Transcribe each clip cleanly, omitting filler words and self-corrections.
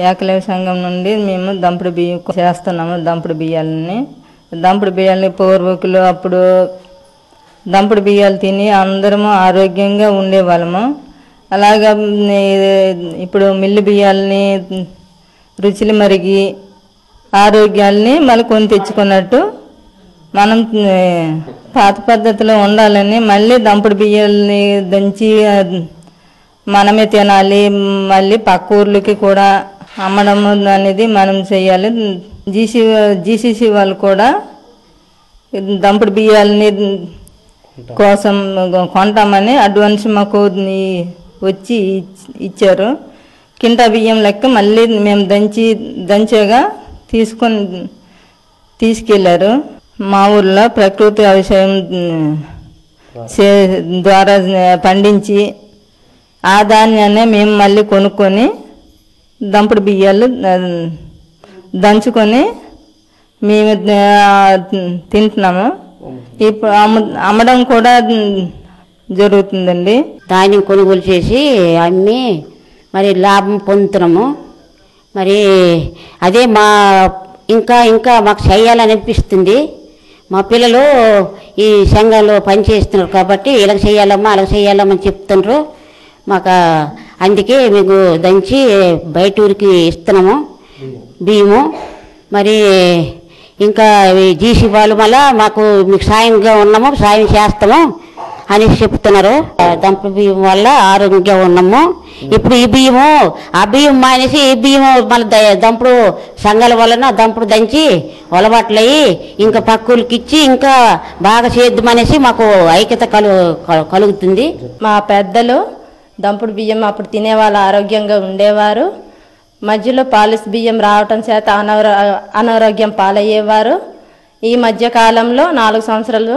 ఏకలవ్య సంఘం నుండి మేము దంపుడు బియ్యం చేస్తున్నాము. దంపుడు బియ్యాలని పూర్వకులు అప్పుడు దంపుడు బియ్యాలు తిని అందరము ఆరోగ్యంగా ఉండేవాళ్ళము. అలాగా ఇప్పుడు మిల్లు బియ్యాలని రుచులు మరిగి ఆరోగ్యాలని మళ్ళీ కొని తెచ్చుకున్నట్టు మనం పాత పద్ధతిలో ఉండాలని మళ్ళీ దంపుడు బియ్యాలని దంచి మనమే తినాలి. మళ్ళీ పక్క ఊర్లకి కూడా అమ్మడం అనేది మనం చేయాలి. జీసీసీ వాళ్ళు కూడా దంపుడు బియ్యాలని కోసం కొంటామని అడ్వాన్స్ మాకు వచ్చి ఇచ్చారు. కింటా బియ్యం లెక్క మళ్ళీ మేము దంచేగా తీసుకెళ్ళారు. మా ఊర్లో ప్రకృతి వ్యవసాయం ద్వారా పండించి ఆ ధాన్యాన్ని మేము మళ్ళీ కొనుక్కొని దంపుడు బియ్యాలు దంచుకొని మేము తింటున్నాము. ఇప్పుడు అమ్మడం కూడా జరుగుతుందండి. ధాన్యం కొనుగోలు చేసి అమ్మి మరి లాభం పొందుతున్నాము. మరి అదే ఇంకా మాకు చేయాలనిపిస్తుంది. మా పిల్లలు ఈ సంఘంలో పనిచేస్తున్నారు కాబట్టి ఇలా చేయాలమ్మా అలా చేయాలమ్మని చెప్తున్నారు. మాకు అందుకే మీకు దంచి బయట ఊరికి ఇస్తున్నాము బియ్యము. మరి ఇంకా జీసీ వాళ్ళు మళ్ళా మాకు మీకు సాయంగా ఉన్నాము, సాయం చేస్తాము అని చెప్తున్నారు. దంపుడు బియ్యం వల్ల ఆరోగ్యంగా ఉన్నాము. ఇప్పుడు ఈ బియ్యము ఆ బియ్యం మానేసి ఈ బియ్యము మళ్ళీ దంపుడు సంఘాల వలన దంపుడు దంచి ఒలబాట్లు అయ్యి ఇంకా పక్కూరికి ఇచ్చి ఇంకా బాగా చేద్దామనేసి మాకు ఐక్యత కలుగుతుంది. మా పెద్దలు దంపుడు బియ్యం అప్పుడు తినేవాళ్ళు ఆరోగ్యంగా ఉండేవారు. మధ్యలో పాలిస్ బియ్యం రావటం చేత అనారోగ్యం పాలయ్యేవారు. ఈ మధ్యకాలంలో 4 సంవత్సరాలు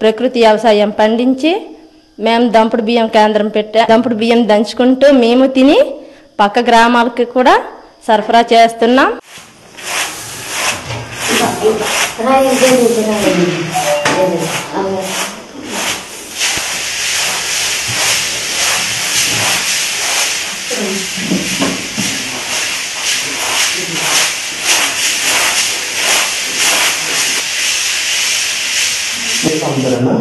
ప్రకృతి వ్యవసాయం పండించి మేము దంపుడు బియ్యం కేంద్రం దంపుడు బియ్యం దంచుకుంటూ మేము తిని పక్క గ్రామాలకి కూడా సరఫరా చేస్తున్నాం. Samudana.